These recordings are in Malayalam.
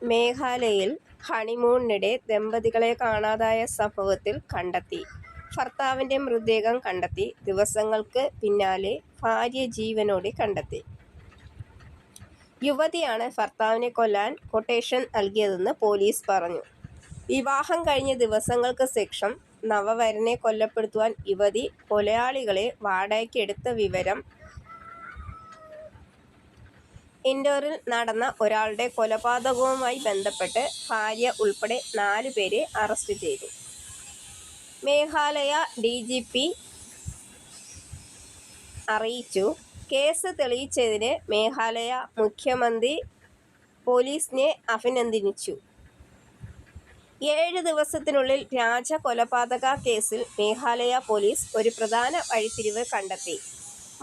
മേഘാലയയിൽ ഹണിമൂണിനിടെ ദമ്പതികളെ കാണാതായ സംഭവത്തിൽ കണ്ടെത്തി. ഭർത്താവിന്റെ മൃതദേഹം കണ്ടെത്തി. ദിവസങ്ങൾക്ക് പിന്നാലെ ഭാര്യ ജീവനോടെ കണ്ടെത്തി. യുവതിയാണ് ഭർത്താവിനെ കൊല്ലാൻ ക്വട്ടേഷൻ നൽകിയതെന്ന് പോലീസ് പറഞ്ഞു. വിവാഹം കഴിഞ്ഞ് ദിവസങ്ങൾക്ക് ശേഷം നവവരനെ കൊലപ്പെടുത്താൻ യുവതി കൊലയാളികളെ വാടകയ്ക്ക് എടുത്ത വിവരം ഇൻഡോറിൽ നടന്ന ഒരാളുടെ കൊലപാതകവുമായി ബന്ധപ്പെട്ട് ഭാര്യ ഉൾപ്പെടെ 4 പേരെ അറസ്റ്റ് ചെയ്തു. മേഘാലയ DGP അറിയിച്ചു. കേസ് തെളിയിച്ചതിന് മേഘാലയ മുഖ്യമന്ത്രി പോലീസിനെ അഭിനന്ദിച്ചു. 7 ദിവസത്തിനുള്ളിൽ രാജ കൊലപാതക കേസിൽ മേഘാലയ പോലീസ് ഒരു പ്രധാന വഴിത്തിരിവ് കണ്ടെത്തി.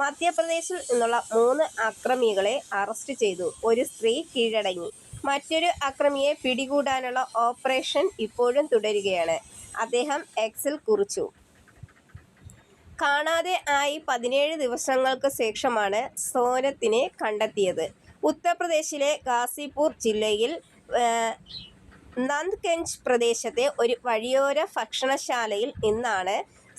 മധ്യപ്രദേശിൽ നിന്നുള്ള 3 അക്രമികളെ അറസ്റ്റ് ചെയ്തു. ഒരു സ്ത്രീ കീഴടങ്ങി. മറ്റൊരു അക്രമിയെ പിടികൂടാനുള്ള ഓപ്പറേഷൻ ഇപ്പോഴും തുടരുകയാണ്, അദ്ദേഹം എക്സിൽ കുറിച്ചു. കാണാതെ ആയി 17 ദിവസങ്ങൾക്ക് ശേഷമാണ് സോനത്തിനെ കണ്ടെത്തിയത്. ഉത്തർപ്രദേശിലെ ഗാസിപൂർ ജില്ലയിൽ നന്ദ്ഗഞ്ച് പ്രദേശത്തെ ഒരു വഴിയോര ഭക്ഷണശാലയിൽ നിന്നാണ്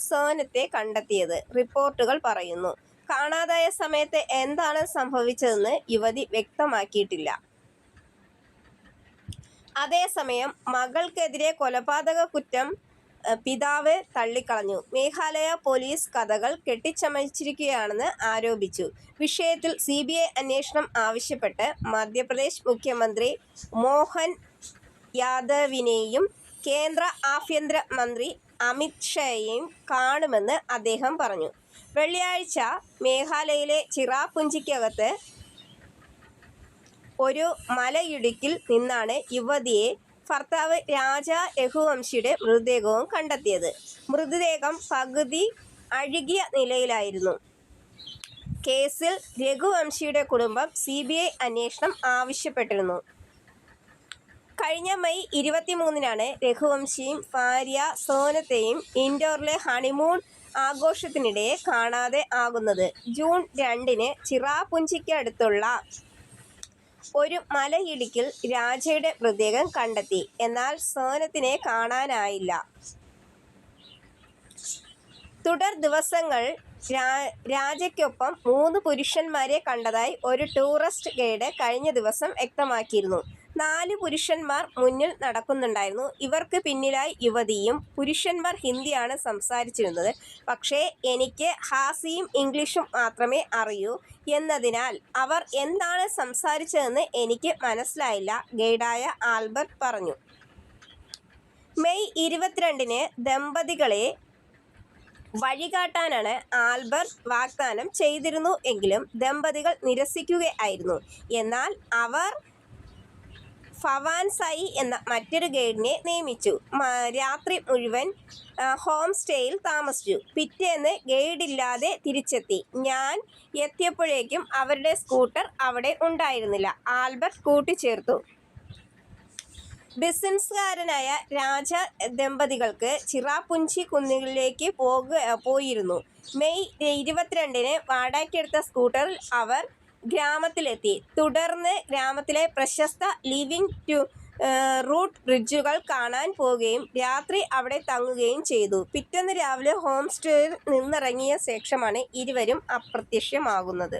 സോനത്തെ കണ്ടെത്തിയത്, റിപ്പോർട്ടുകൾ പറയുന്നു. കാണാതായ സമയത്ത് എന്താണ് സംഭവിച്ചതെന്ന് യുവതി വ്യക്തമാക്കിയിട്ടില്ല. അതേസമയം മകൾക്കെതിരെ കൊലപാതക കുറ്റം പിതാവ് തള്ളിക്കളഞ്ഞു. മേഘാലയ പോലീസ് കഥകൾ കെട്ടിച്ചമച്ചിരിക്കുകയാണെന്ന് ആരോപിച്ചു. വിഷയത്തിൽ CBI അന്വേഷണം ആവശ്യപ്പെട്ട് മധ്യപ്രദേശ് മുഖ്യമന്ത്രി മോഹൻ യാദവിനെയും കേന്ദ്ര ആഭ്യന്തര മന്ത്രി അമിത് ഷായെയും കാണുമെന്ന് അദ്ദേഹം പറഞ്ഞു. വെള്ളിയാഴ്ച മേഘാലയയിലെ ചിറാപുഞ്ചിക്കകത്ത് ഒരു മലയിടുക്കിൽ നിന്നാണ് യുവതിയെ ഭർത്താവ് രാജ രഘുവംശിയുടെ മൃതദേഹവും കണ്ടെത്തിയത്. മൃതദേഹം പകുതി അഴുകിയ നിലയിലായിരുന്നു. കേസിൽ രഘുവംശിയുടെ കുടുംബം CBI അന്വേഷണം ആവശ്യപ്പെട്ടിരുന്നു. കഴിഞ്ഞ മെയ് 23-നാണ് രഘുവംശിയും ഭാര്യ സോനത്തെയും ഇൻഡോറിലെ ഹണിമൂൺ ആഘോഷത്തിനിടെ കാണാതെ ആകുന്നത്. ജൂൺ 2-ന് ചിറാപുഞ്ചിക്കടുത്തുള്ള ഒരു മലയിടുക്കിൽ രാജയുടെ മൃതദേഹം കണ്ടെത്തി. എന്നാൽ സോനത്തിനെ കാണാനായില്ല. തുടർ ദിവസങ്ങൾ രാജയ്ക്കൊപ്പം 3 പുരുഷന്മാരെ കണ്ടതായി ഒരു ടൂറിസ്റ്റ് ഗൈഡ് കഴിഞ്ഞ ദിവസം വ്യക്തമാക്കിയിരുന്നു. 4 പുരുഷന്മാർ മുന്നിൽ നടക്കുന്നുണ്ടായിരുന്നു. ഇവർക്ക് പിന്നിലായി യുവതിയും. പുരുഷന്മാർ ഹിന്ദിയാണ് സംസാരിച്ചിരുന്നത്. പക്ഷേ എനിക്ക് ഹാസിയും ഇംഗ്ലീഷും മാത്രമേ അറിയൂ എന്നതിനാൽ അവർ എന്താണ് സംസാരിച്ചതെന്ന് എനിക്ക് മനസ്സിലായില്ല, ഗൈഡായ ആൽബർട്ട് പറഞ്ഞു. മെയ് 22-ന് ദമ്പതികളെ വഴികാട്ടാനാണ് ആൽബർട്ട് വാഗ്ദാനം ചെയ്തിരുന്നു എങ്കിലും ദമ്പതികൾ നിരസിക്കുകയായിരുന്നു. എന്നാൽ അവർ ഫവാൻ സായി എന്ന മറ്റൊരു ഗൈഡിനെ നിയമിച്ചു. രാത്രി മുഴുവൻ ഹോം സ്റ്റേയിൽ താമസിച്ചു. പിറ്റേന്ന് ഗൈഡില്ലാതെ തിരിച്ചെത്തി. ഞാൻ എത്തിയപ്പോഴേക്കും അവരുടെ സ്കൂട്ടർ അവിടെ ഉണ്ടായിരുന്നില്ല, ആൽബർട്ട് കൂട്ടിച്ചേർത്തു. ബിസിനസ്സുകാരനായ രാജ ദമ്പതികൾക്ക് ചിറാപുഞ്ചി കുന്നുകളിലേക്ക് പോയിരുന്നു. മെയ് 22-ന് വാടകയ്ക്കെടുത്ത സ്കൂട്ടറിൽ അവർ ഗ്രാമത്തിലെത്തി. തുടർന്ന് ഗ്രാമത്തിലെ പ്രശസ്ത ലിവിംഗ് റൂട്ട് ബ്രിഡ്ജുകൾ കാണാൻ പോകുകയും രാത്രി അവിടെ തങ്ങുകയും ചെയ്തു. പിറ്റേന്ന് രാവിലെ ഹോം സ്റ്റേയിൽ നിന്നിറങ്ങിയ ശേഷമാണ് ഇരുവരും അപ്രത്യക്ഷമാകുന്നത്.